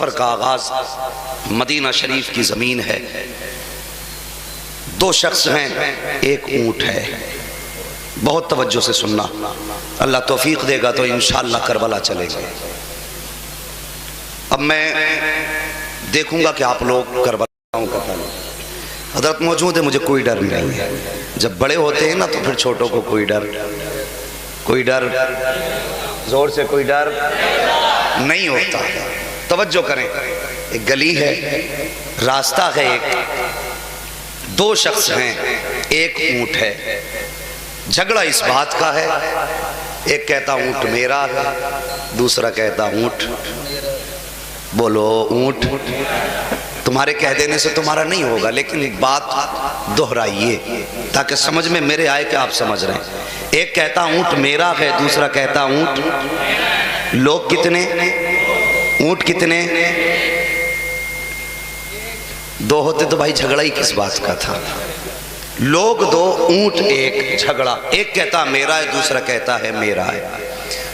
سفر کا آغاز مدینہ شریف کی زمین ہے. دو شخص ہیں، ایک اونٹ ہے. بہت توجہ سے سننا، اللہ توفیق دے گا تو انشاءاللہ کربلا چلے گا. اب میں دیکھوں گا کہ آپ لوگ کربلا کا تعلق. حضرت موجود ہے، مجھے کوئی ڈر نہیں ہے. جب بڑے ہوتے ہیں نا تو پھر چھوٹوں کو کوئی ڈر زور سے کوئی ڈر نہیں ہوتا. توجہ کریں، ایک گلی ہے، راستہ ہے، ایک دو شخص ہیں، ایک اونٹ ہے. جھگڑا اس بات کا ہے، ایک کہتا اونٹ میرا ہے، دوسرا کہتا اونٹ. بولو اونٹ. تمہارے کہہ دینے سے تمہارا نہیں ہوگا، لیکن ایک بات دہرائیے تاکہ سمجھ میں میرے آئے کہ آپ سمجھ رہے ہیں. ایک کہتا اونٹ میرا ہے، دوسرا کہتا اونٹ. لوگ کتنے؟ اونٹ کتنے؟ دو ہوتے تو بھائی جھگڑا ہی کس بات کا تھا. لوگ دو، اونٹ ایک. جھگڑا، ایک کہتا میرا ہے، دوسرا کہتا ہے میرا ہے.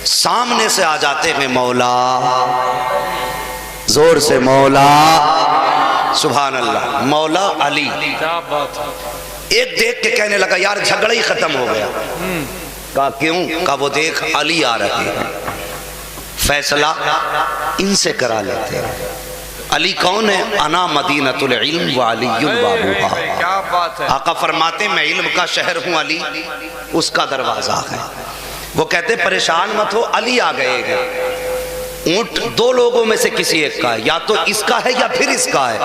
سامنے سے آ جاتے ہیں مولا، زور سے مولا، سبحان اللہ، مولا علی. ایک دیکھ کے کہنے لگا یار جھگڑا ہی ختم ہو گیا. کہا کیوں؟ کہا وہ دیکھ علی آ رہے ہیں، فیصلہ ان سے کرا لیتے ہیں. علی کون ہے؟ انا مدینۃ العلم وعلی بابوہا. آقا فرماتے میں علم کا شہر ہوں، علی اس کا دروازہ ہے. وہ کہتے پریشان مت ہو، علی آ گئے ہیں. اونٹ دو لوگوں میں سے کسی ایک کا ہے، یا تو اس کا ہے یا پھر اس کا ہے،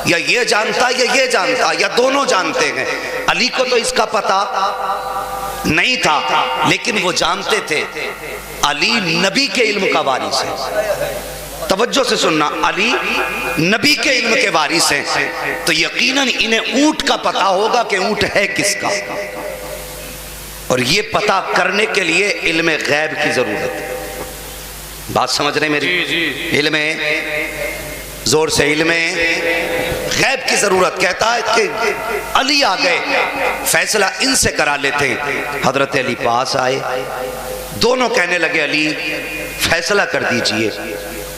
یا یہ جانتا یا یہ جانتا، یا دونوں جانتے ہیں. علی کو تو اس کا پتہ نہیں تھا، لیکن وہ جانتے تھے علی نبی کے علم کا وارث ہے. توجہ سے سننا، علی نبی کے علم کے وارث ہیں، تو یقیناً انہیں اونٹ کا پتہ ہوگا کہ اونٹ ہے کس کا. اور یہ پتہ کرنے کے لیے علم غیب کی ضرورت ہے. بات سمجھ رہے میری؟ علم زور سے، علم غیب کی ضرورت. کہتا ہے کہ علی آ گئے، فیصلہ ان سے کرا لیتے ہیں. حضرت علی پاس آئے، دونوں کہنے لگے علی فیصلہ کر دیجئے.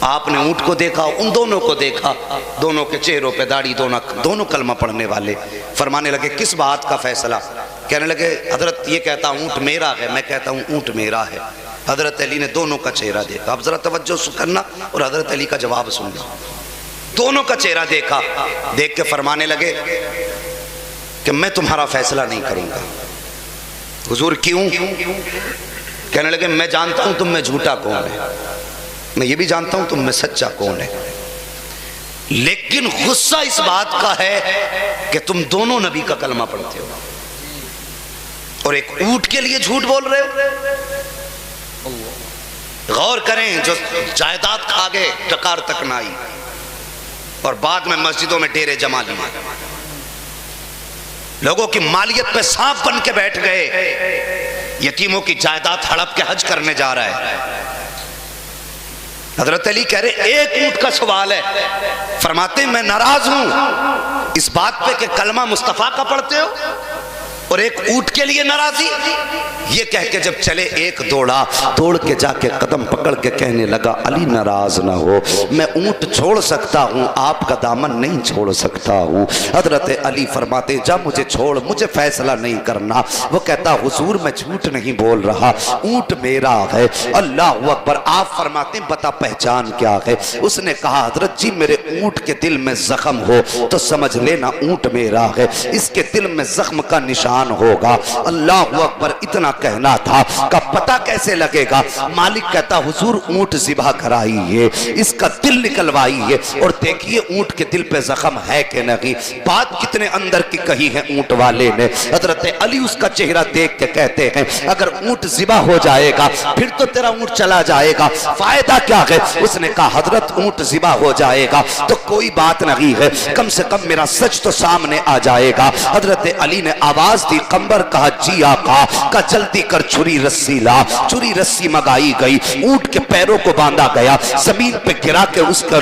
آپ نے اونٹ کو دیکھا، ان دونوں کو دیکھا، دونوں کے چہروں پہ داڑھی، دونوں کلمہ پڑھنے والے. فرمانے لگے کس بات کا فیصلہ؟ کہنے لگے حضرت یہ کہتا اونٹ میرا ہے، میں کہتا ہوں اونٹ میرا ہے. حضرت علی نے دونوں کا چہرہ دیکھا. اب ذرا توجہ کرنا اور حضرت علی کا جواب سننا. دونوں کا چہرہ دیکھا، دیکھ کے فرمانے لگے کہ میں تمہارا فیصلہ نہیں کروں گا. حضور کیوں؟ کہنے لگے میں جانتا ہوں تم میں جھوٹا کون ہے، میں یہ بھی جانتا ہوں تم میں سچا کون ہے، لیکن غصہ اس بات کا ہے کہ تم دونوں نبی کا کلمہ پڑھتے ہو اور ایک اونٹ کے لیے جھوٹ بول رہے ہو. غور کریں، جو جائیداد کھا گئے ٹکار تک نہ آئی، اور بعد میں مسجدوں میں ڈیرے جما لیے، لوگوں کی مالیت پہ سانپ بن کے بیٹھ گئے، یتیموں کی جائیداد ہڑپ کے حج کرنے جا رہا ہے. حضرت علی کہہ رہے ایک اونٹ کا سوال ہے. فرماتے ہیں میں ناراض ہوں اس بات پہ کہ کلمہ مصطفیٰ کا پڑھتے ہو اور ایک اونٹ کے لیے ناراضی. یہ کہہ کے جب چلے، ایک دوڑ کے جا کے قدم پکڑ کے کہنے لگا علی ناراض نہ ہو، میں اونٹ چھوڑ سکتا ہوں، آپ کا دامن نہیں چھوڑ سکتا ہوں. حضرت علی فرماتے جا مجھے چھوڑ، مجھے فیصلہ نہیں کرنا. وہ کہتا حضور میں جھوٹ نہیں بول رہا، اونٹ میرا ہے. اللہ اکبر. آپ فرماتے بتا پہچان کیا ہے؟ اس نے کہا حضرت جی میرے اونٹ کے دل میں زخم ہو تو سمجھ لینا اونٹ میرا ہے، اس کے دل میں زخم کا نشان ہوگا. اللہ اکبر. اتنا کہنا تھا کہ پتہ کیسے لگے گا؟ مالک کہتا حضور اونٹ ذبح کرائیے، اس کا دل نکلوائیے اور دیکھیے اونٹ کے دل پہ زخم ہے کہ نہیں. بات کتنے اندر کی کہی ہے اونٹ والے نے. حضرت علی اس کا چہرہ دیکھ کے کہتے ہیں اگر اونٹ ذبح ہو جائے گا پھر تو تیرا اونٹ چلا جائے گا، فائدہ کیا ہے؟ اس نے کہا حضرت اونٹ ذبح ہو جائے گا تو کوئی بات نہیں ہے، کم سے کم میرا سچ تو سامنے آ جائے گا. حضرت علی نے آواز دی قمبر. کہا جی آقا. کہا جلدی کر چھری رسی لا. چھری رسی منگائی گئی، اونٹ کے پیروں کو باندھا گیا، زمین پہ گرا کے اس کا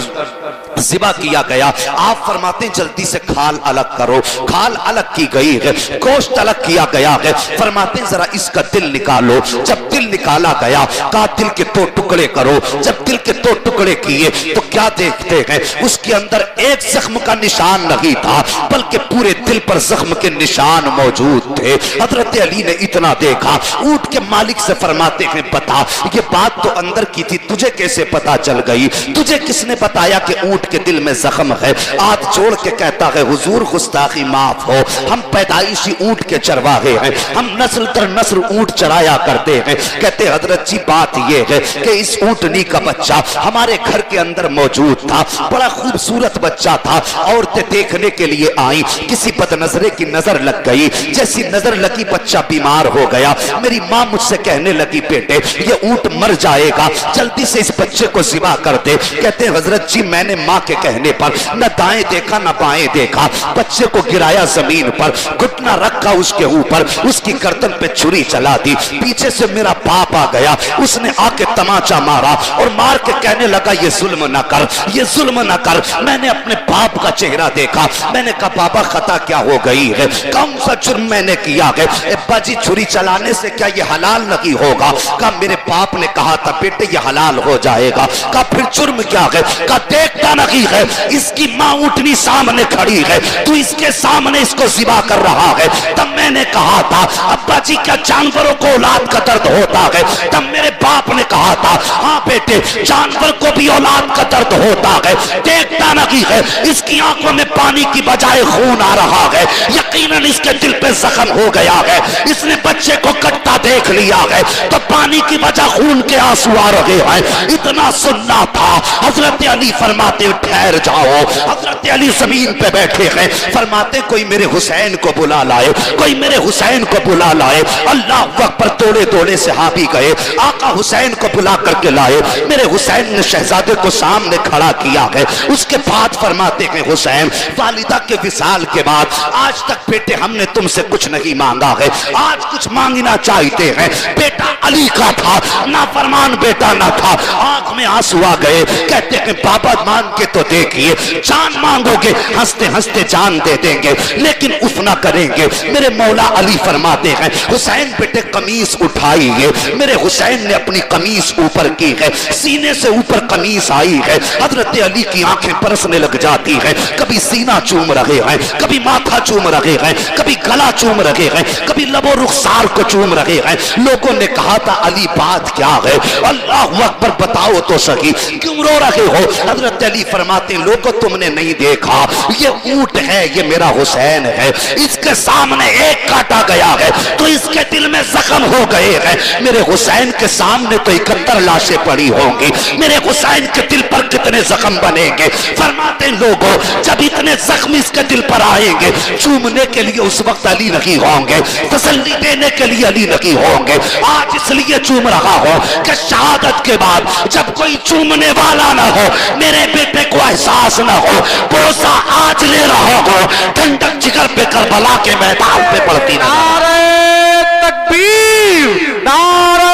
ذبح کیا گیا. آپ فرماتے ہیں جلدی سے کھال الگ کرو. کھال الگ کی گئی ہے، گوشت الگ کیا گیا ہے. فرماتے ہیں ذرا اس کا دل نکالو. جب دل نکالا گیا کہا دل کے 2 ٹکڑے کرو. جب دل کے 2 ٹکڑے کیے تو کیا دیکھتے ہیں؟ اس کے اندر ایک زخم کا نشان نہیں تھا بلکہ پورے دل پر زخم کے نشان موجود تھے۔ حضرت علی نے اتنا دیکھا، اونٹ کے مالک سے فرماتے ہیں بتا یہ بات تو اندر کی تھی، تجھے کیسے پتا چل گئی؟ تجھے کس نے بتایا کہ اونٹ کے دل میں زخم ہے؟ ہاتھ جوڑ کے کہتا ہے حضور گستاخی معاف ہو، ہم پیدائشی اونٹ کے چرواہے ہیں، ہم نسل در نسل اونٹ چرایا کرتے ہیں۔ کہتے حضرت جی بات یہ ہے کہ اس اونٹنی کا بچہ ہمارے گھر کے اندر موجود تھا، بڑا خوبصورت بچہ تھا، عورتیں دیکھنے کے لیے آئیں، کسی بد نظرے کی نظر لگ گئی، جیسی نظر لگی بچہ بیمار ہو گیا۔ میری ماں مجھ سے کہنے لگی بیٹے یہ اونٹ مر جائے گا، جلدی سے اس بچے کو ذبح کر دے۔ کہتے ہیں حضرت جی میں نے ماں کے کہنے پر نہ دائیں دیکھا نہ بائیں دیکھا، بچے کو گرایا زمین پر، گھٹنا رکھا اس کے اوپر، اس کی گردن پہ چھری چلا دی۔ پیچھے سے میرا باپ آ گیا، اس نے آ کے تماچا مارا اور مار کے کہنے لگا یہ ظلم نہ کر، یہ ظلم نہ کر۔ میں نے اپنے باپ کا چہرہ دیکھا، میں نے کہا بابا خطا کیا ہو گئی ہے، کون سا جرم میں نے کیا ہے؟ ابا جی چھری چلانے سے کیا یہ حلال نہیں ہوگا؟ کہا میرے باپ نے کہا تھا بیٹے یہ حلال ہو جائے گا۔ کہا پھر جرم کیا ہے؟ کہا دیکھتا نہیں ہے اس کی ماں اونٹنی سامنے کھڑی ہے، تو اس کے سامنے اس کو ذبح کر رہا ہے۔ تب میں نے کہا تھا ابا جی کیا جانوروں کو اولاد کا درد ہوتا ہے؟ تب میرے باپ نے کہا تھا ہاں بیٹے جانور کو بھی اولاد کا درد ہوتا ہے۔ دیکھتا نہیں ہے اس کی آنکھوں میں پانی کی بجائے خون آ رہا ہے، یقیناً اس کے دل پہ زخم ہو گیا ہے، اس نے بچے کو کٹتا دیکھ لیا ہے تو پانی کی بجائے خون کے آنسو آ رہے ہیں۔ اتنا سننا تھا۔ حضرت علی فرماتے ٹھہر جاؤ۔ حضرت علی زمین پہ بیٹھے ہیں، فرماتے کوئی میرے حسین کو بلا لائے، کوئی میرے حسین کو بلا لائے۔ اللہ اکبر، دوڑے دوڑے صحابی گئے، آقا حسین کو بلا کر کے لائے۔ میرے حسین نے شہزادے کو سامنے کھڑا کیا ہے، اس کے بعد فرماتے ہیں حسین والدہ کے وصال کے بعد آج تک بیٹے ہم نے تم سے کچھ نہیں مانگا ہے، آج کچھ مانگنا چاہتے ہیں۔ بیٹا علی کا تھا، نافرمان بیٹا نہ تھا۔ آنکھ میں آنسو آ گئے، کہتے ہیں بابا مانگ کے تو دیکھیے، جان مانگو گے ہنستے ہنستے جان دے دیں گے لیکن اف نہ کریں گے۔ میرے مولا علی فرماتے ہیں حسین بیٹے قمیص اٹھائیے۔ میرے حسین نے اپنی قمیص اوپر کی ہے، سینے سے اوپر قمیص آئی ہے۔ حضرت علی کی آنکھیں برسنے لگ جاتی ہیں، کبھی سینہ چوم رہے ہیں، کبھی ماتھا چوم رہے ہیں، کبھی گلا چوم رہے ہیں، کبھی لب و رخسار کو چوم رہے ہیں۔ لوگوں نے کہا تھا علی بات کیا ہے؟ اللہ اکبر بتاؤ تو صحیح، کیوں رو رہے ہو؟ حضرت علی فرماتے ہیں لوگوں تم نے نہیں دیکھا، یہ اونٹ ہے، یہ میرا حسین ہے، اس کے سامنے ایک کاٹا گیا ہے تو اس کے دل میں زخم ہو گئے ہیں۔ میرے حسین کے سامنے تو 71 لاشیں پڑی ہوں گی، میرے حسین کے دل پر کتنے زخم بنیں گے؟ فرماتے ہیں لوگوں جب اتنے زخم اس کے دل پر آئیں گے، چومنے کے لیے اس وقت علی نہیں ہوں گے، تسلی دینے کے لیے علی نہیں ہوں گے۔ آج اس لیے چوم رہا ہو کہ شہادت کے بعد جب کوئی چومنے والا نہ ہو، میرے بیٹے کو احساس نہ ہو، بوسہ آج لے رہا ہو، ٹھنڈک جگر پہ کربلا کے میدان پہ پڑتی نہ۔ نعرہ تکبیر، نعرہ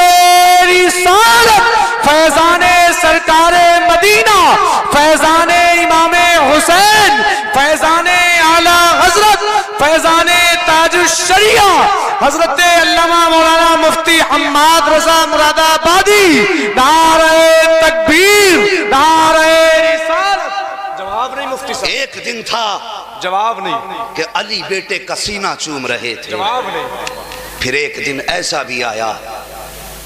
رسالت، فیضان سرکار مدینہ، فیضان امام حسین، فیضان اعلی حضرت، فیضان تاج الشریعہ حضرت علامہ مولانا مفتی حماد رضا مراد آبادی۔ نعرہ تکبیر، نعرہ رسالت۔ جواب نہیں مفتی صاحب، ایک دن تھا جواب نہیں کہ علی بیٹے کا سینہ چوم رہے تھے، جواب نہیں۔ پھر ایک دن ایسا بھی آیا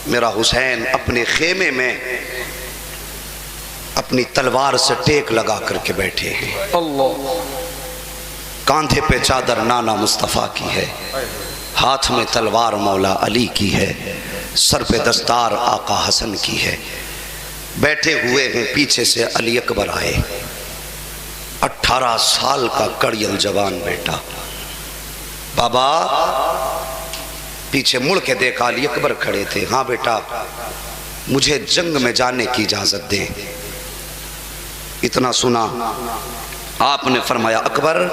میرا حسین اپنے خیمے میں اپنی تلوار سے ٹیک لگا کر کے بیٹھے ہیں، اللہ، کاندھے پہ چادر نانا مصطفیٰ کی ہے، ہاتھ میں تلوار مولا علی کی ہے، سر پہ دستار آقا حسن کی ہے، بیٹھے ہوئے ہیں۔ پیچھے سے علی اکبر آئے، 18 سال کا کڑیل جوان بیٹا۔ بابا پیچھے مڑ کے دیکھا، علی اکبر کھڑے تھے۔ ہاں بیٹا مجھے جنگ میں جانے کی اجازت دے۔ اتنا سنا آپ نے فرمایا اکبر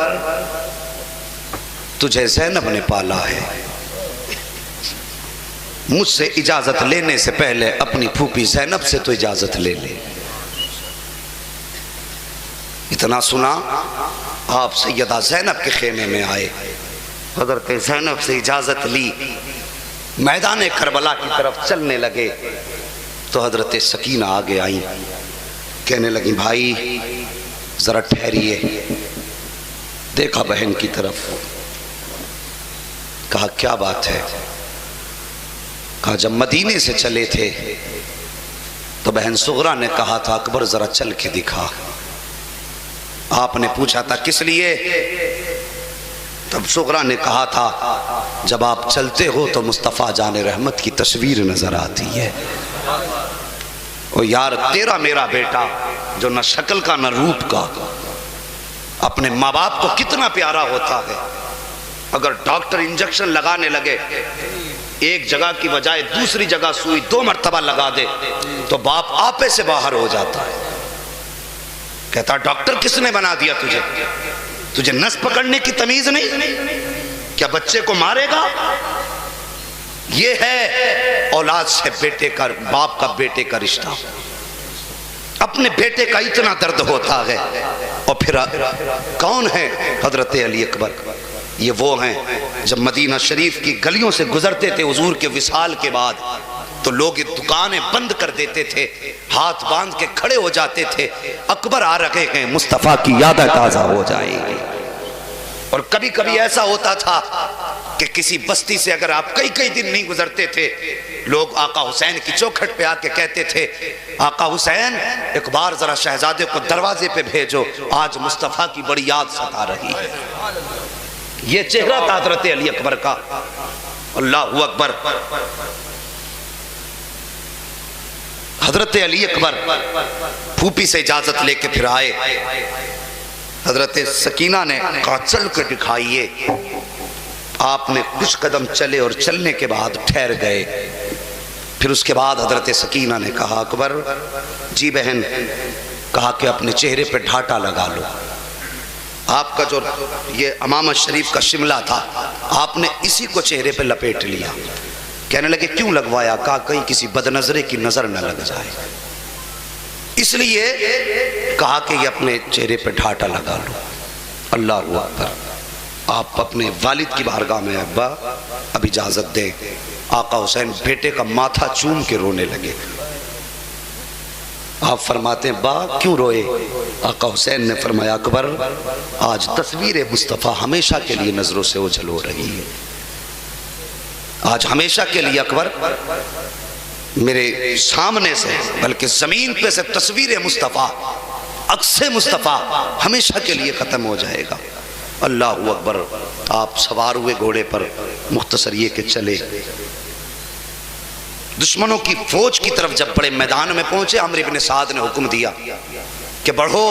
تجھے زینب نے پالا ہے، مجھ سے اجازت لینے سے پہلے اپنی پھوپھی زینب سے تو اجازت لے لے۔ اتنا سنا آپ سیدہ زینب کے خیمے میں آئے، حضرت زینب سے اجازت لی، میدان کربلا کی طرف چلنے لگے تو حضرت سکینہ آگے آئیں، کہنے لگی بھائی ذرا ٹھہریے. دیکھا بہن کی طرف, کہا کیا بات ہے؟ کہا جب مدینے سے چلے تھے تو بہن صغرا نے کہا تھا اکبر ذرا چل کے دکھا. آپ نے پوچھا تھا کس لیے؟ تب صغرا نے کہا تھا جب آپ چلتے ہو تو مصطفیٰ جان رحمت کی تصویر نظر آتی ہے. او یار تیرا میرا بیٹا جو نہ شکل کا نہ روپ کا اپنے ماں باپ کو کتنا پیارا ہوتا ہے. اگر ڈاکٹر انجیکشن لگانے لگے ایک جگہ کی بجائے دوسری جگہ سوئی 2 مرتبہ لگا دے تو باپ آپے سے باہر ہو جاتا ہے. کہتا ڈاکٹر کس نے بنا دیا تجھے نس پکڑنے کی تمیز نہیں؟ کیا بچے کو مارے گا؟ یہ ہے اولاد سے بیٹے کا, باپ کا بیٹے کا رشتہ. اپنے بیٹے کا اتنا درد ہوتا ہے. اور پھر کون ہے حضرت علی اکبر؟ یہ وہ ہیں جب مدینہ شریف کی گلیوں سے گزرتے تھے حضور کے وصال کے بعد تو لوگ دکانیں بند کر دیتے تھے, ہاتھ باندھ کے کھڑے ہو جاتے تھے, اکبر آ رہے ہیں مصطفیٰ کی یادیں تازہ ہو جائیں گی. اور کبھی کبھی ایسا ہوتا تھا کہ کسی بستی سے اگر آپ کئی دن نہیں گزرتے تھے, لوگ آقا حسین کی چوکھٹ پہ آ کے کہتے تھے آقا حسین ایک بار ذرا شہزادے کو دروازے پہ بھیجو, آج مصطفیٰ کی بڑی یاد ستا رہی ہے. یہ چہرہ تھا حضرت علی اکبر کا. اللہ اکبر. حضرت علی اکبر پھوپھی سے اجازت لے کے پھر آئے. حضرت سکینہ نے کہا چل کے دکھائیے. آپ نے کچھ قدم چلے اور چلنے کے بعد ٹھہر گئے. پھر اس کے بعد حضرت سکینہ نے کہا اکبر. جی بہن. کہا کہ اپنے چہرے پہ ڈھاٹا لگا لو. آپ کا جو یہ امامت شریف کا شملہ تھا آپ نے اسی کو چہرے پہ لپیٹ لیا. کہنے لگے کیوں لگوایا؟ کہا کہیں کسی بدنظرے کی نظر نہ لگ جائے, اس لیے کہا کہ یہ اپنے چہرے پہ ڈھاٹا لگا لو. اللہ اکبر. آپ اپنے والد کی بارگاہ میں ابا اب اجازت دیں. آقا حسین بیٹے کا ماتھا چوم کے رونے لگے. آپ فرماتے ہیں با کیوں روئے؟ آقا حسین نے فرمایا اکبر آج تصویر مصطفیٰ ہمیشہ کے لیے نظروں سے اوجھل ہو رہی ہے. آج ہمیشہ کے لیے اکبر میرے سامنے سے بلکہ زمین پہ سے تصویر مصطفیٰ, عکس مصطفیٰ ہمیشہ کے لیے ختم ہو جائے گا. اللہ اکبر. آپ سوار ہوئے گھوڑے پر, مختصر یہ کہ چلے. دشمنوں کی فوج کی طرف جب بڑے میدان میں پہنچے عمرو بن سعد نے حکم دیا کہ بڑھو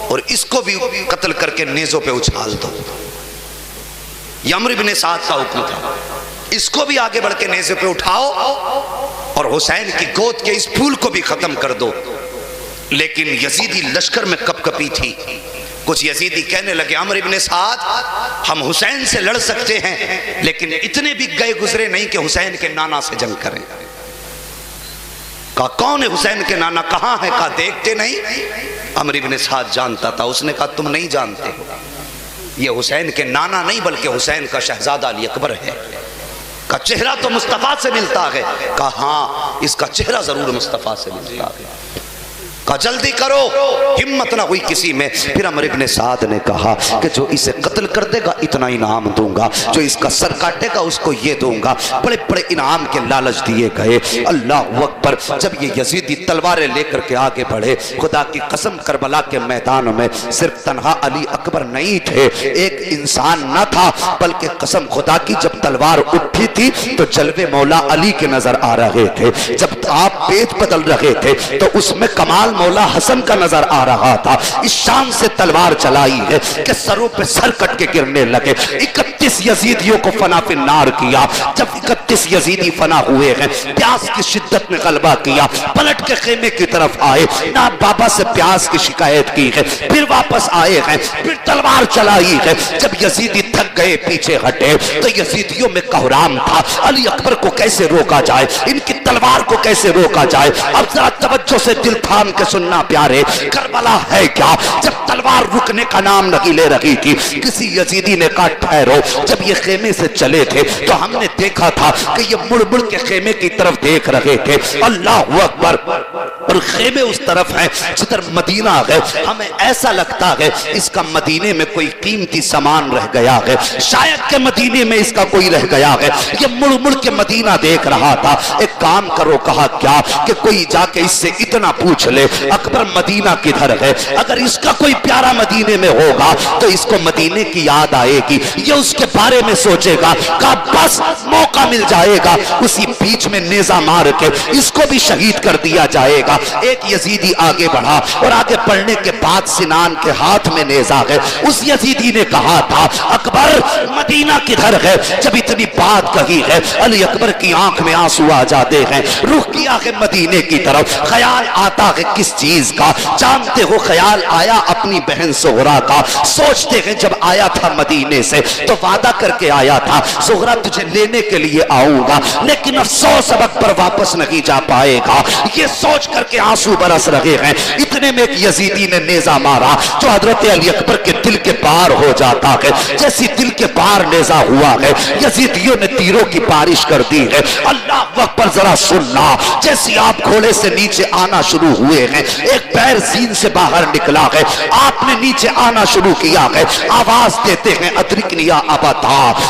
اور اس کو بھی قتل کر کے نیزوں پہ اچھال دو. یہ عمرو بن سعد کا حکم تھا. اس کو بھی آگے بڑھ کے نیزے پہ اٹھاؤ اور حسین کی گود کے اس پھول کو بھی ختم کر دو. لیکن یزیدی لشکر میں کپ کپی تھی. کچھ یزیدی کہنے لگے عمرو بن سعد ہم حسین سے لڑ سکتے ہیں لیکن اتنے بھی گئے گزرے نہیں کہ حسین کے نانا سے جنگ کریں. کہا کون ہے حسین کے نانا؟ کہاں ہے؟ کہا دیکھتے نہیں. عمرو بن سعد جانتا تھا. اس نے کہا تم نہیں جانتے ہو, یہ حسین کے نانا نہیں بلکہ حسین کا شہزادہ علی اکبر ہے. کا چہرہ تو مصطفیٰ سے ملتا ہے. کہا ہاں اس کا چہرہ ضرور مصطفیٰ سے ملتا ہے. کہا جلدی کرو, ہمت نہ ہوئی کسی میں. پھر عمرو بن سعد نے کہا کہ جو اسے قتل کر دے گا اتنا انعام دوں گا, جو اس کا سر کاٹے گا اس کو یہ دوں گا. بڑے بڑے انعام کے لالچ دیے گئے. اللہ اکبر. جب یہ یزیدی تلواریں لے کر کے آگے بڑھے, خدا کی قسم کربلا کے میدان میں صرف تنہا علی اکبر نہیں تھے, ایک انسان نہ تھا بلکہ قسم خدا کی جب تلوار اٹھی تھی تو جلوے مولا علی کے نظر آ رہے تھے. جب آپ پیٹ بدل رہے تھے تو اس میں کمال مولا حسن کا نظر آ رہا تھا. اس شان سے تلوار چلائی ہے کہ سروں پہ سر کٹ کے گرنے لگے. 31 یزیدیوں کو فنا فی النار کیا. جب 31 یزیدی فنا ہوئے ہیں, پیاس کی شدت نے غلبہ کیا, پلٹ کے خیمے کی طرف آئے, نا بابا سے پیاس کی شکایت کی ہے, پھر واپس آئے ہیں, پھر تلوار چلائی ہے. جب یزیدی تھک گئے پیچھے ہٹے تو یزیدیوں میں کوہرام تھا. علی اکبر کو کیسے روکا جائے, ان کی تلوار کو کیسے روکا جائے. اب ذرا توجہ سے دل تھام کے سننا پیارے, کربلا ہے کیا؟ جب تلوار رکنے کا نام نہیں لے رہی تھی. کسی یزیدی نے کہا ٹھہرو. جب یہ خیمے سے چلے تھے تو ہم نے دیکھا تھا کہ یہ مڑ مڑ کے خیمے کی طرف دیکھ رہے تھے. اللہ اکبر. اور خیمے اس طرف ہیں جدھر مدینہ ہے. ہمیں ایسا لگتا ہے اس کا مدینے میں کوئی قیمتی سامان رہ گیا ہے, شاید کہ مدینے میں اس کا کوئی رہ گیا ہے. یہ مڑ مڑ کے مدینہ دیکھ رہا تھا. ایک کام کرو, کہا کیا, کہ کوئی جا کے اس سے اتنا پوچھ لے اکبر مدینہ کدھر ہے. اگر اس کا کوئی پیارا مدینے میں ہوگا تو اس کو مدینے کی یاد آئے گی, یہ اس کے بارے میں سوچے گا. کہا بس موقع مل جائے گا, اسی بیچ میں نیزہ مار کے اس کو بھی شہید کر دیا جائے گا. ایک یزیدی آگے بڑھا اور آگے بڑھنے کے بعد سنان کے ہاتھ میں نیزہ ہے. اس یزیدی نے کہا تھا اکبر مدینہ کدھر ہے. جب اتنی بات کہی ہے علی اکبر کی آنکھ میں آنسو آ جاتے ہیں. رخ کیا ہے مدینے کی طرف. خیال آتا ہے کس چیز کا, جانتے ہو خیال آیا اپنی بہن زہرا کا. سوچتے ہیں جب آیا تھا مدینے سے تو وعدہ کر کے آیا تھا زہرا تجھے لینے کے لیے آؤں گا, لیکن افسوس اب اکبر واپس نہیں جا پائے گا. یہ سوچ کر کے آنسو برس رہے ہیں. اتنے میں ایک یزیدی نے نیزہ مارا جو حضرت علی اکبر کے دل کے پار ہو جاتا ہے. جیسی دل کے پار نیزہ ہوا ہے, یزیدیوں نے تیروں کی بارش کر دی ہے. اللہ اکبر. ذرا سننا, جیسی آپ گھوڑے سے نیچے آنا شروع ہوئے ہیں, ایک پیر زین سے باہر نکلا ہے, آپ نے نیچے آنا شروع کیا ہے, آواز دیتے ہیں ادرکنی یا ابا,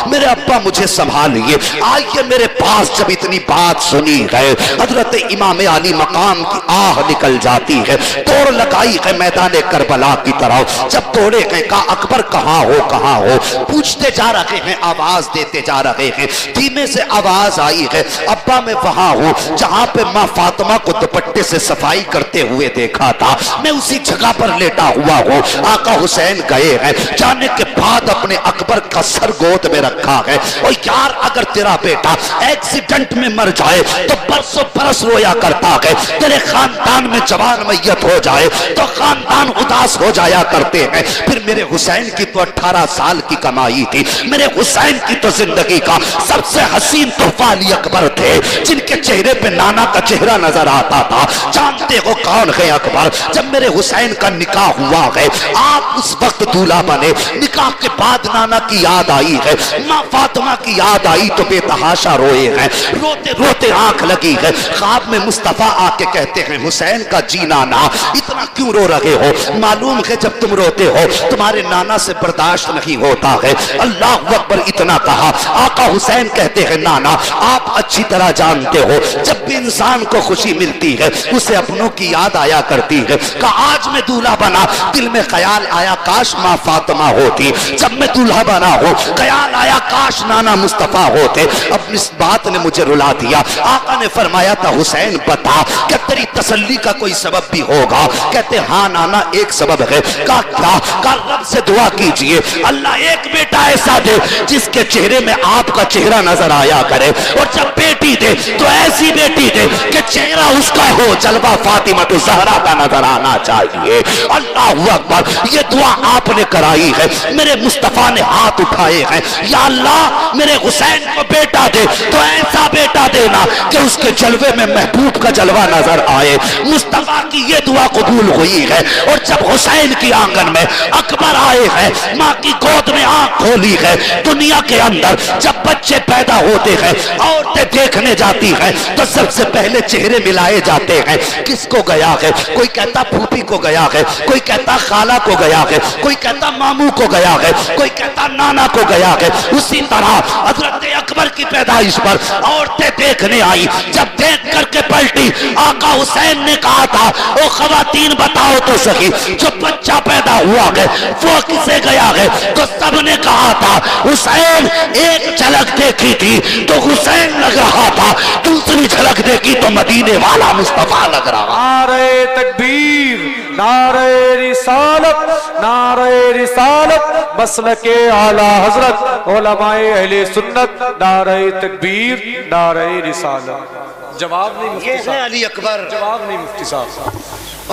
میرے ابا مجھے سنبھالیے, آئیے میرے پاس. جب اتنی بات سنی ہے حضرت امام علی مقام کی آہ نکل جاتی ہے. دوڑ لگائی ہے میدان کربلا کی طرف. جب دوڑے ہیں کہا اکبر کہاں ہو, کہاں ہو. پوچھتے جا رہے ہیں, آواز دیتے جا رہے ہیں. دھیمے سے آواز آئی ہے ابا میں وہاں ہوں جہاں پہ ماں فاطمہ کو دوپٹے سے صفائی کرتے ہوئے دیکھا تھا, میں اسی جگہ پر لیٹا ہوا ہوں. آقا حسین گئے ہیں, جانے کے بعد اپنے اکبر کا سر گود میں رکھا ہے. اور یار اگر تیرا بیٹا ایکسیڈنٹ میں مر جائے تو برسوں برس رویا کرتا ہے, تیرے خاندان میں جوان میت ہو جائے تو خاندان اداس ہو جایا کرتے ہیں. پھر میرے حسین کی تو 18 سال کی کمائی تھی, میرے حسین کی تو زندگی کا سب سے حسین تحفہ علی اکبر تھے, جن کے چہرے پہ نانا کا چہرہ نظر آتا تھا. جانتے ہو کون ہے اکبر؟ جب میرے حسین کا نکاح ہوا ہے آپ اس وقت دولہا بنے. نکاح کے بعد نانا کی یاد آئی ہے, ماں فاطمہ کی یاد آئی تو بے تحاشا روئے ہیں, روتے روتے آنکھ لگی ہے. خواب میں مصطفیٰ آ کے کہتے ہیں حسین کا جی نانا اتنا کیوں رو رہے ہو, معلوم ہے جب تم روتے ہو تمہارے نانا سے برداشت نہیں ہوتا ہے. اللہ اکبر. اتنا کہا. آقا حسین کہتے ہیں نانا آپ اچھی طرح جانتے ہو جب بھی انسان کو خوشی ملتی ہے اسے اپنوں کی یاد آیا کرتی ہے. کہا آج میں دولہا بنا, دل میں خیال آیا کاش ماں فاطمہ ہوتی. جب میں دولہا بنا ہوں خیال آیا کاش نانا مصطفیٰ ہوتے. اب اس بات نے مجھے رلا دیا. آقا نے فرمایا تھا حسین بتا کہ تیری تسلی کا کوئی سبب بھی ہوگا. کہتے ہاں نانا ایک سبب ہے. کہا کیا؟ کہا رب سے دعا کیجئے اللہ ایک بیٹا ایسا دے جس کے چہرے میں آپ کا چہرہ نظر آیا کرے, اور جب بیٹی دے تو ایسی بیٹی دے کہ چہرہ اس کا ہو جلوہ فاطمہ تو زہرا کا نظر آنا چاہیے. اللہ اکبر. یہ دعا آپ نے کرائی ہے. میرے مصطفیٰ نے ہاتھ اٹھائے ہیں, یا اللہ میرے حسین کو بیٹا دے تو ایسا بیٹا دینا کہ اس کے جلوے میں محبوب کا جلوہ نظر آئے. مصطفیٰ کی یہ دعا قبول ہوئی ہے. اور جب حسین کی آنگن میں اکبر آئے ہیں, ماں کی گود میں آنکھ کھولی ہے. دنیا کے اندر جب بچے پیدا ہوتے ہیں عورتیں دیکھنے جاتی ہیں تو سب سے پہلے چہرے ملائے جاتے ہیں. کس کو گیا ہے؟ کوئی کہتا پھوپھی کو گیا ہے, کوئی کہتا خالہ کو گیا ہے, کوئی کہتا ماموں کو گیا ہے, کوئی کہتا نانا کو گیا ہے. اسی طرح حضرت اکبر کی پیدائش پر عورتیں دیکھنے آئی. جب دیکھ کر کے پلٹی, آقا حسین نے کہا تھا او خواتین بتاؤ تو سکی جو بچہ پیدا ہوا ہے وہ کسے گیا ہے؟ تو سب نے کہا تھا حسین. ایک جھلک دیکھی تھی تو حسین لگ رہا تھا, دوسری جھلک دیکھی تو مدینے والا مصطفیٰ لگ رہا. نعرہ تکبیر, نعرہ رسالت, نعرہ رسالت, مسلک اعلی حضرت علماء اہل سنت, نعرہ تکبیر, نعرہ رسالت. جواب نہیں مفتی یہ ہے صاحب, علی اکبر. جواب نہیں مفتی صاحب.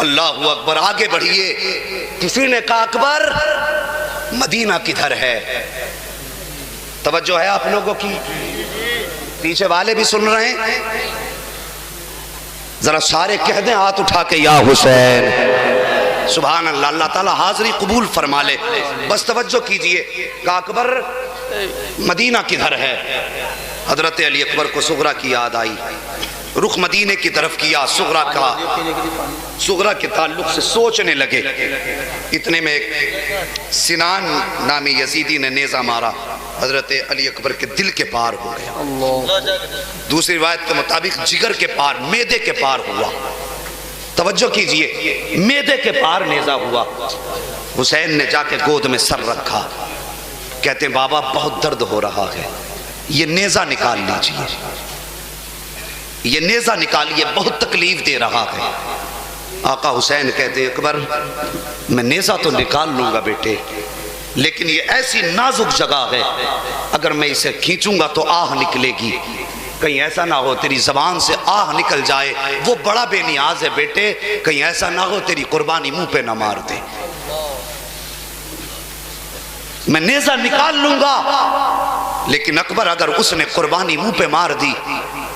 اللہ اکبر. آگے بڑھیے. کسی نے کہا اکبر مدینہ کدھر ہے؟ توجہ ہے آپ لوگوں کی؟ پیچھے والے بھی سن رہے ہیں؟ ذرا سارے کہہ دیں ہاتھ اٹھا کے یا حسین. سبحان اللہ، اللہ تعالیٰ حاضری قبول فرما لے۔ بس توجہ کیجئے کہ اکبر مدینہ کدھر ہے؟ حضرت علی اکبر کو صغرا کی یاد آئی، رخ مدینے کی طرف کیا، صغرا کے تعلق سے سوچنے لگے۔ اتنے میں ایک سنان نامی یزیدی نے نیزہ مارا، حضرت علی اکبر کے دل کے پار ہو گیا، دوسری روایت کے مطابق جگر کے پار، میدے کے پار ہوا۔ توجہ کیجئے، میدے کے پار نیزہ ہوا۔ حسین نے جا کے گود میں سر رکھا، کہتے ہیں بابا بہت درد ہو رہا ہے، یہ نیزہ نکال لیجئے، یہ نیزہ نکالیے، بہت تکلیف دے رہا ہے۔ آقا حسین کہتے ہیں اکبر میں نیزہ تو نکال لوں گا بیٹے، لیکن یہ ایسی نازک جگہ ہے، اگر میں اسے کھینچوں گا تو آہ نکلے گی، کہیں ایسا نہ ہو تیری زبان سے آہ نکل جائے، وہ بڑا بے نیاز ہے بیٹے، کہیں ایسا نہ ہو تیری قربانی منہ پہ نہ مار دے۔ میں نیزہ نکال لوں گا، لیکن اکبر اگر اس نے قربانی منہ پہ مار دی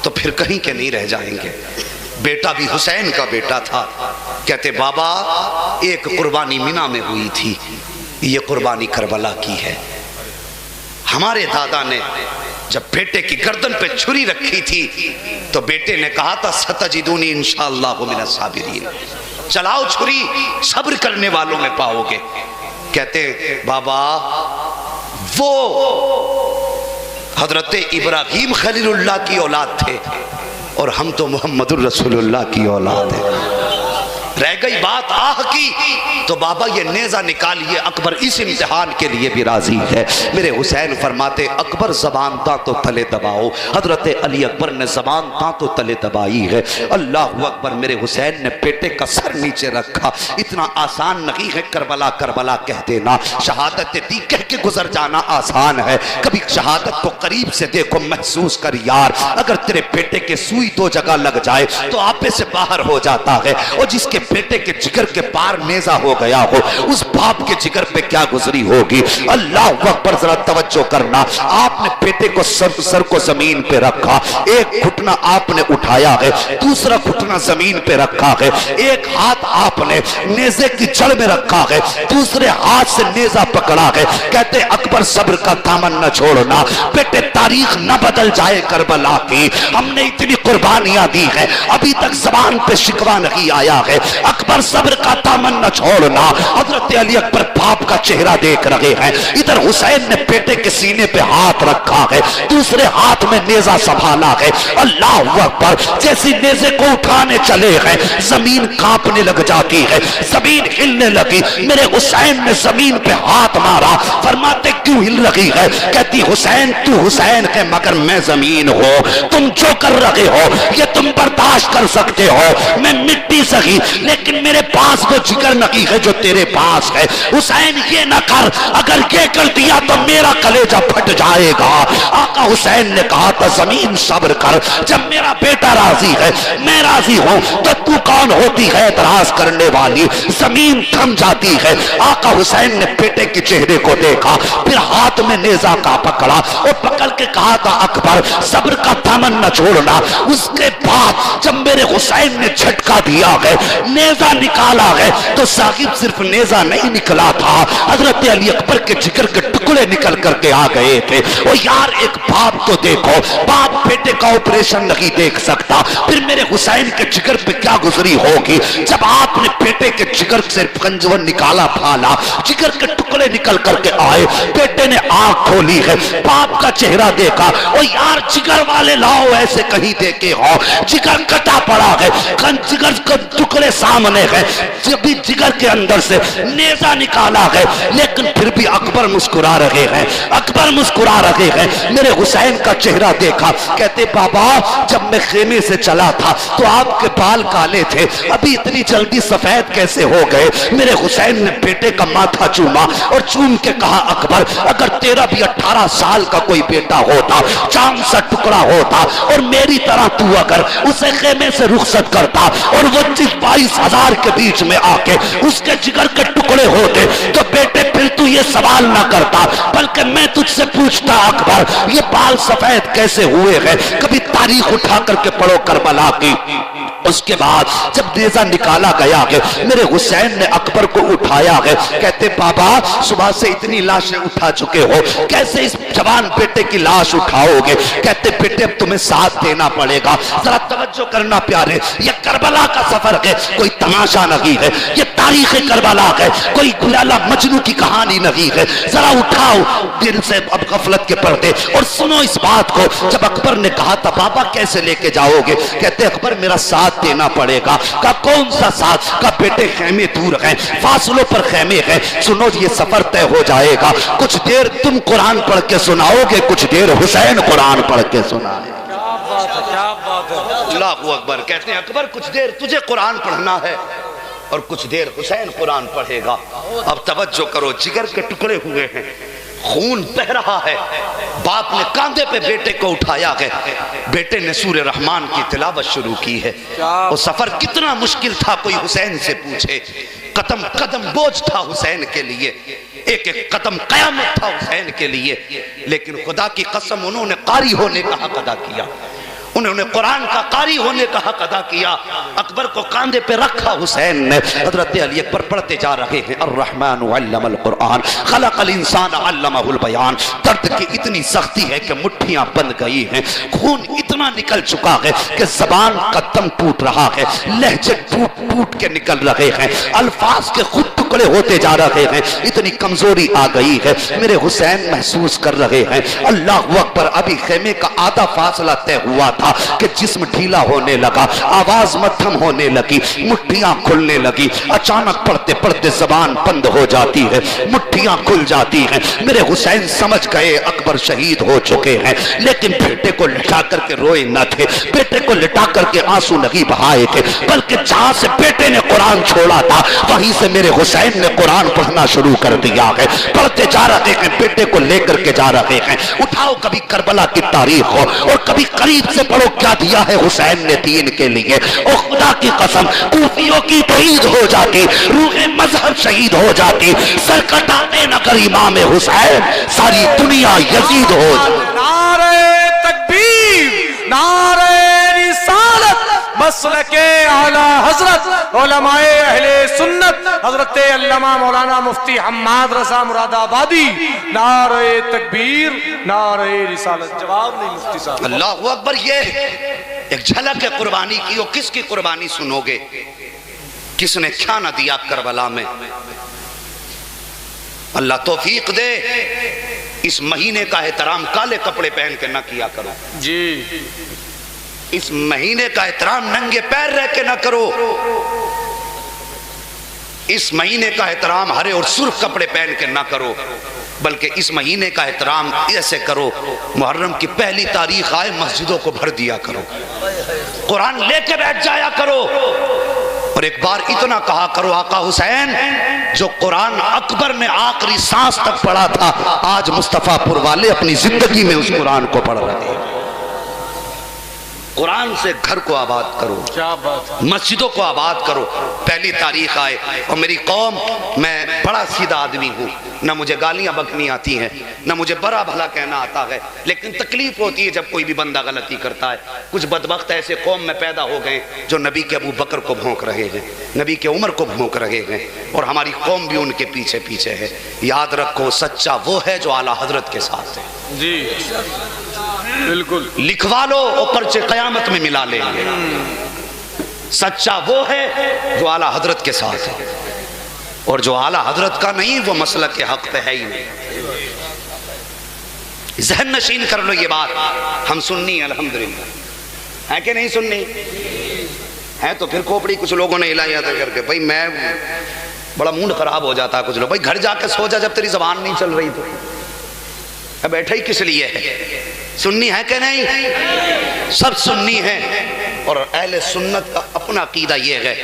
تو پھر کہیں کے نہیں رہ جائیں گے۔ بیٹا بھی حسین کا بیٹا تھا، کہتے بابا ایک قربانی مینا میں ہوئی تھی، یہ قربانی کربلا کی ہے۔ ہمارے دادا نے جب بیٹے کی گردن پہ چھری رکھی تھی تو بیٹے نے کہا تھا ستجدونی انشاءاللہ من الصابرین، چلاؤ چھری، صبر کرنے والوں میں پاؤ گے۔ کہتے بابا وہ حضرت ابراہیم خلیل اللہ کی اولاد تھے اور ہم تو محمد الرسول اللہ کی اولاد ہیں۔ رہ گئی بات آہ کی تو بابا یہ نیزہ نکالیے، اکبر اس امتحان کے لیے بھی راضی ہے۔ میرے حسین فرماتے اکبر زبان تا تو تلے دباؤ، حضرت علی اکبر نے زبان تا تو تلے دبائی ہے۔ اللہ اکبر، میرے حسین نے بیٹے کا سر نیچے رکھا۔ اتنا آسان نہیں ہے کربلا کربلا کہہ دینا، شہادت دی کہہ کے گزر جانا آسان ہے۔ کبھی شہادت کو قریب سے دیکھو، محسوس کر یار، اگر تیرے بیٹے کے سوئی دو جگہ لگ جائے تو آپے سے باہر ہو جاتا ہے، اور جس کے بیٹے کے جگر کے پار نیزہ ہو گیا ہو، اس باپ کے جگر پہ کیا گزری ہوگی۔ اللہ اکبر، ذرا توجہ کرنا، آپ نے بیٹے کو سر کو زمین پہ رکھا، ایک گھٹنا آپ نے اٹھایا ہے، دوسرا گھٹنا زمین پہ رکھا ہے، ایک ہاتھ آپ نے نیزے کی جڑ میں رکھا ہے، دوسرے ہاتھ سے نیزہ پکڑا ہے۔ کہتے اکبر صبر کا دامن نہ چھوڑنا بیٹے، تاریخ نہ بدل جائے کربلا کی، ہم نے اتنی قربانیاں دی ہیں، ابھی تک زبان پہ شکوہ نہیں آیا ہے۔ اکبر صبر کا دامن نہ چھوڑنا۔ حضرت علی اکبر باپ کا چہرہ دیکھ رہے ہیں، ادھر حسین نے بیٹے کے سینے پہ ہاتھ رکھا ہے، دوسرے ہاتھ میں نیزہ سنبھالا ہے۔ اللہ اکبر، جیسی نیزے کو اٹھانے چلے ہیں زمین کانپنے لگ جاتی ہے، زمین ہلنے لگی۔ میرے حسین نے زمین پہ ہاتھ مارا، فرماتے کیوں ہل رہی ہے؟ کہتی حسین تو حسین ہے مگر میں زمین ہوں، تم جو کر رہے ہو یہ تم برداشت کر سکتے ہو، میں مٹی سہی لیکن میرے پاس وہ جگر نہیں ہے جو تیرے پاس ہے۔ حسین یہ نہ کر، اگر یہ کر دیا تو میرا کلیجہ پھٹ جائے گا۔ آقا حسین نے کہا تھا زمین صبر کر، جب میرا بیٹا راضی ہے میں راضی ہوں تو تو کون ہوتی ہے اعتراض کرنے والی؟ زمین تھم جاتی ہے۔ آقا حسین نے بیٹے کے چہرے کو دیکھا، پھر ہاتھ میں نیزہ کا پکڑا اور پکڑ کے کہا تھا اکبر صبر کا دامن نہ چھوڑنا۔ اس کے بعد جب میرے حسین نے جھٹکا دیا ہے، نیزہ نکالا ہے، تو صاحب صرف نیزہ نہیں نکلا تھا، حضرت علی اکبر کے جگر کے ٹکڑے نکل کر کے آ گئے تھے۔ اور یار ایک باپ تو دیکھو، باپ بیٹے کا آپریشن نہیں دیکھ سکتا، پھر میرے حسین کے جگر پہ کیا گزری ہوگی جب آپ نے بیٹے کے جگر سے کنجون نکالا پھالا، جگر کے ٹکڑے نکل کر کے آئے، بیٹے نے آنکھ کھولی ہے، باپ کا چہرہ دیکھا، اور یار جگر والے لاؤ ایسے کہیں دیکھے ہو، جگر کٹا پڑا ہے، جگر کے ٹکڑے سامنے ہے، جبھی جگر کے اندر سے نیزہ نکالا ہے، لیکن پھر بھی اکبر مسکرا رہے ہیں، اکبر مسکرا رہے ہیں۔ میرے حسین کا چہرہ دیکھا، کہتے بابا جب میں خیمے سے چلا تھا تو آپ کے بال کالے تھے، ابھی اتنی جلدی سفید کیسے ہو گئے؟ میرے حسین نے بیٹے کا ماتھا چوما اور چوم کے کہا اکبر اگر تیرا بھی 18 سال کا کوئی بیٹا ہوتا، چاند سا ٹکڑا ہوتا، اور میری طرح تو اگر اسے خیمے سے رخصت کرتا اور وہ 22,000 کے بیچ میں آ کے اس کے جگر کے ٹکڑے ہوتے، تو بیٹے پھر تو یہ یہ سوال نہ کرتا، بلکہ میں تجھ سے پوچھتا اکبر یہ بال سفید کیسے ہوئے ہیں؟ کبھی تاریخ اٹھا کر کے پڑھو کربلا کی۔ اس کے بعد جب نیزہ نکالا گیا کہ میرے حسین نے اکبر کو اٹھایا ہے، کہتے بابا صبح سے اتنی لاشیں اٹھا چکے ہو، کیسے اس جوان بیٹے کی لاش اٹھاؤ گے؟ کہتے بیٹے اب تمہیں ساتھ دینا پڑے گا۔ ذرا توجہ کرنا پیارے، یہ کربلا کا سفر ہے، کوئی تماشا نہیں ہے، یہ تاریخ کربلا ہے، کوئی لیلا مجنوں کی کہانی نہیں ہے۔ ذرا اٹھاؤ دل سے اب غفلت کے پردے اور سنو اس بات کو۔ جب اکبر نے کہا تھا بابا کیسے لے کے جاؤ گے؟ کہتے اکبر میرا ساتھ دینا پڑے گا۔ کہا کون سا ساتھ؟ کہا بیٹے خیمے دور ہیں، فاصلوں پر خیمے ہیں، سنو یہ سفر طے ہو جائے گا، کچھ دیر تم قرآن پڑھ کے سناؤ گے، کچھ دیر حسین قرآن پڑھ کے سنائے۔ اللہ اکبر۔ کہتے ہیں اکبر کچھ دیر تجھے قرآن پڑھنا ہے اور کچھ دیر حسین قرآن پڑھے گا۔ اب توجہ کرو، جگر کے ٹکڑے ہوئے ہیں، خون بہ رہا ہے، باپ نے کاندھے پہ بیٹے کو اٹھایا ہے، بیٹے نے سورہ رحمان کی تلاوت شروع کی ہے۔ وہ سفر کتنا مشکل تھا کوئی حسین سے پوچھے، قدم قدم بوجھ تھا حسین کے لیے، ایک ایک قدم قیامت تھا حسین کے لیے، لیکن خدا کی قسم انہوں نے قاری ہونے کا حق ادا کیا، انہوں نے قرآن کا قاری ہونے کا حق ادا کیا۔ اکبر کو کاندھے پہ رکھا حسین نے، حضرت علی اکبر پڑھتے جا رہے ہیں الرحمن علم القرآن خلق الانسان علمہ البیان۔ درد کی اتنی سختی ہے کہ مٹھیاں بند گئی ہیں، خون اتنا نکل چکا ہے کہ زبان کا دم ٹوٹ رہا ہے، لہجے ٹوٹ ٹوٹ کے نکل رہے ہیں، الفاظ کے خود ٹکڑے ہوتے جا رہے ہیں، اتنی کمزوری آ گئی ہے۔ میرے حسین محسوس کر رہے ہیں اللہ اکبر، ابھی خیمے کا آدھا فاصلہ طے ہوا تھا کہ جسم ڈھیلا ہونے لگا، آواز مدھم ہونے لگی، مٹھیاں کھلنے لگی، اچانک پڑھتے پڑھتے زبان بند ہو جاتی ہے، مٹھیاں کھل جاتی ہیں۔ میرے حسین سمجھ گئے اکبر شہید ہو چکے ہیں، لیکن بیٹے کو لٹا کر کے روئے نہ تھے، بیٹے کو لٹا کر کے آنسو نہیں بہائے تھے، بلکہ جہاں سے بیٹے نے قرآن چھوڑا تھا وہیں سے میرے حسین نے قرآن پڑھنا شروع کر دیا ہے۔ پڑھتے جا رہے ہیں، بیٹے کو لے کر کے جا رہے ہیں۔ اٹھاؤ کبھی کربلا کی تاریخ ہو اور کبھی قریب سے پڑھو کیا دیا ہے حسین نے دین کے لیے۔ اور خدا کی قسم کوفیوں کی تو عید ہو جاتی، روح مذہب شہید ہو جاتی، سر کٹاتے نہ کر امام حسین، ساری دنیا یزید ہو جاتی۔ نعرہ تکبیر، نعرہ رسالت، مسلک اعلی حضرت علماء اہل سنت حضرت علامہ مولانا مفتی حماد رضا مراد آبادی، نعرہ تکبیر، نعرہ رسالت۔ جواب نہیں مفتی صاحب۔ اللہ اکبر۔ یہ ایک جھلک ہے قربانی کی، اور کس کی قربانی سنو گے، کس نے کیا نہ دیا کربلا میں۔ اللہ توفیق دے، اس مہینے کا احترام کالے کپڑے پہن کے نہ کیا کرو جی، اس مہینے کا احترام ننگے پیر رہ کے نہ کرو، اس مہینے کا احترام ہرے اور سرخ کپڑے پہن کے نہ کرو، بلکہ اس مہینے کا احترام ایسے کرو محرم کی پہلی تاریخ آئے مسجدوں کو بھر دیا کرو، قرآن لے کے بیٹھ جایا کرو، اور ایک بار اتنا کہا کرو آقا حسین جو قرآن اکبر نے آخری سانس تک پڑھا تھا، آج مصطفیٰ پور والے اپنی زندگی میں اس قرآن کو پڑھ رہے ہیں۔ قرآن سے گھر کو آباد کرو، کیا بات ہے، مسجدوں کو آباد کرو۔ پہلی تاریخ آئے، اور میری قوم، میں بڑا سیدھا آدمی ہوں، نہ مجھے گالیاں بکنی آتی ہیں، نہ مجھے برا بھلا کہنا آتا ہے، لیکن تکلیف ہوتی ہے جب کوئی بھی بندہ غلطی کرتا ہے۔ کچھ بدبخت ایسے قوم میں پیدا ہو گئے جو نبی کے ابو بکر کو بھونک رہے ہیں، نبی کے عمر کو بھونک رہے ہیں، اور ہماری قوم بھی ان کے پیچھے پیچھے ہے۔ یاد رکھو سچا وہ ہے جو اعلیٰ حضرت کے ساتھ ہے، جی بالکل، لکھوا لو اور پرچے قیامت میں ملا لیں گے۔ سچا وہ ہے جو اعلیٰ حضرت کے ساتھ ہے، اور جو اعلیٰ حضرت کا نہیں وہ مسلک کے حق پہ ہے ہی نہیں۔ ذہن نشین کر لو یہ بات، ہم سنی ہیں الحمدللہ، ہے کہ نہیں سنی ہے؟ تو پھر کھوپڑی کچھ لوگوں نے ہلائی تھا کر کے، بھائی میں بڑا موڈ خراب ہو جاتا ہے کچھ لوگ، بھائی گھر جا کے سو جا جب تیری زبان نہیں چل رہی تو بیٹھا ہی کس لیے ہے؟ سنی ہے کہ نہیں؟ سب سنی ہیں، اور اہل سنت کا اپنا عقیدہ یہ ہے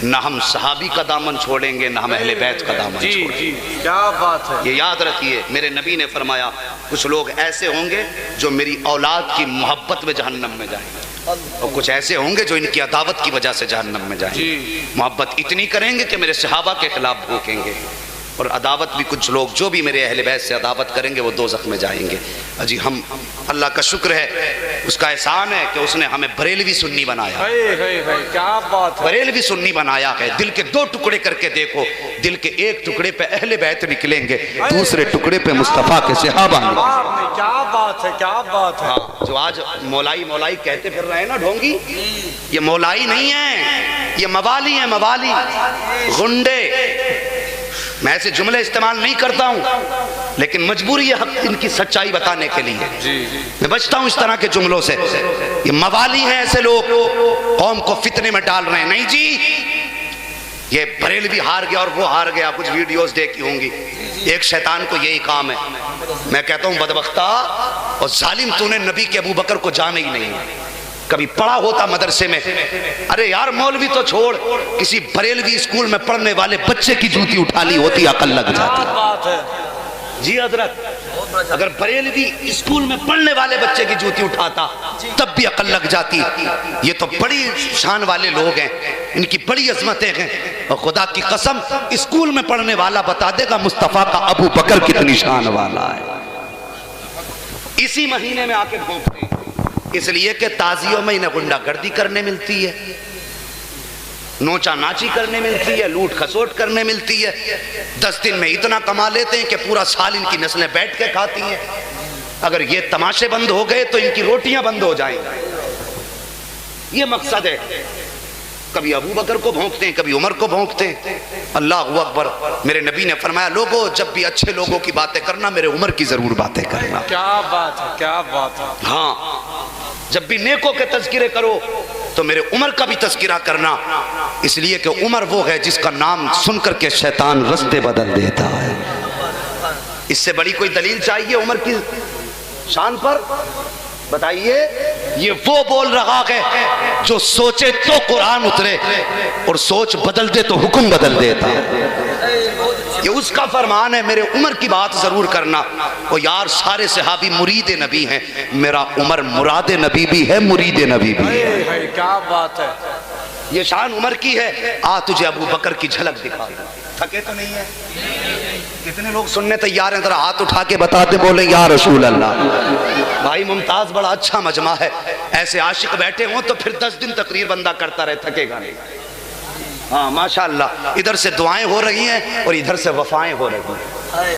نہ ہم صحابی کا دامن چھوڑیں گے نہ ہم اہل بیت کا دامن چھوڑیں گے۔ کیا بات ہے، یہ یاد رکھیے، میرے نبی نے فرمایا کچھ لوگ ایسے ہوں گے جو میری اولاد کی محبت میں جہنم میں جائیں گے، اور کچھ ایسے ہوں گے جو ان کی عداوت کی وجہ سے جہنم میں جائیں گے۔ محبت اتنی کریں گے کہ میرے صحابہ کے خلاف بھوکیں گے، اور عداوت بھی کچھ لوگ جو بھی میرے اہل بیت سے عداوت کریں گے وہ دوزخ میں جائیں گے. جی ہم اللہ کا شکر ہے، اس کا احسان ہے کہ اس نے ہمیں بریلوی سنی بنایا. کیا بات ہے، بریلوی سنی بنایا ہے. دل کے دو ٹکڑے کر کے دیکھو، دل کے ایک ٹکڑے پہ اہل بیت نکلیں گے، دوسرے ٹکڑے پہ مصطفیٰ کے صحابہ نکلیں گے. کیا بات ہے، کیا بات ہے. ہاں جو آج مولائی مولائی کہتے پھر رہے ہیں نا ڈھونگی، یہ مولائی نہیں ہے، یہ موالی ہیں، موالی غنڈے. میں ایسے جملے استعمال نہیں کرتا ہوں لیکن مجبوری ہے حق ان کی سچائی بتانے کے لیے، میں بچتا ہوں اس طرح کے جملوں سے. یہ موالی ہیں ایسے لوگ، قوم کو فتنے میں ڈال رہے ہیں. نہیں جی، یہ بریلوی ہار گیا اور وہ ہار گیا. کچھ ویڈیوز دیکھی ہوں گی، ایک شیطان کو یہی کام ہے. میں کہتا ہوں بدبختہ اور ظالم، تو نے نبی کے ابو بکر کو جانا ہی نہیں، کبھی پڑھا ہوتا مدرسے میں. ارے یار مولوی تو چھوڑ، کسی بریلوی اسکول میں پڑھنے والے بچے کی جوتی اٹھا لی ہوتی عقل لگ جاتی. جی حضرت، اگر بریلوی اسکول میں پڑھنے والے بچے کی جوتی اٹھاتا تب بھی عقل لگ جاتی. یہ تو بڑی شان والے لوگ ہیں، ان کی بڑی عظمتیں ہیں، اور خدا کی قسم اسکول میں پڑھنے والا بتا دے گا مصطفیٰ کا ابو بکر کتنی شان والا ہے. اسی مہینے میں آ کے بھونکتے ہیں، اس لیے کہ تازیوں میں انہیں غنڈہ گردی کرنے ملتی ہے، نوچا ناچی کرنے ملتی ہے، لوٹ کھسوٹ کرنے ملتی ہے. 10 دن میں اتنا کما لیتے ہیں کہ پورا سال ان کی نسلیں بیٹھ کے کھاتی ہیں. اگر یہ تماشے بند ہو گئے تو ان کی روٹیاں بند ہو جائیں گی. یہ مقصد ہے. کبھی ابو بکر کو بھونکتے ہیں، کبھی عمر کو بھونکتے ہیں. اللہ اکبر. میرے نبی نے فرمایا لوگوں جب بھی اچھے لوگوں کی باتیں کرنا میرے عمر کی ضرور باتیں کرنا. کیا بات ہے، کیا بات ہے. ہاں جب بھی نیکوں کے تذکرے کرو تو میرے عمر کا بھی تذکرہ کرنا، اس لیے کہ عمر وہ ہے جس کا نام سن کر کے شیطان رستے بدل دیتا ہے. اس سے بڑی کوئی دلیل چاہیے عمر کی شان پر؟ بتائیے. یہ وہ بول رہا ہے جو سوچے تو قرآن اترے اور سوچ بدل دے تو حکم بدل دیتا ہے. یہ اس کا فرمان ہے. میرے عمر کی بات ضرور کرنا. وہ یار سارے صحابی مرید نبی ہیں، میرا عمر مراد نبی بھی ہے، مرید نبی بھی ہے. کیا بات ہے. یہ شان عمر کی ہے. آ تجھے ابو بکر کی جھلک دکھا دوں. تھکے تو نہیں ہے؟ کتنے لوگ سننے تیار ہیں؟ ذرا ہاتھ اٹھا کے بتا دے، بولیں یا رسول اللہ. بھائی ممتاز بڑا اچھا مجمع ہے. ایسے عاشق بیٹھے ہوں تو پھر 10 دن تقریر بندہ کرتا رہے، تھکے گا نہیں. ہاں ماشاءاللہ، ادھر سے دعائیں ہو رہی ہیں اور ادھر سے وفائیں ہو رہی ہیں.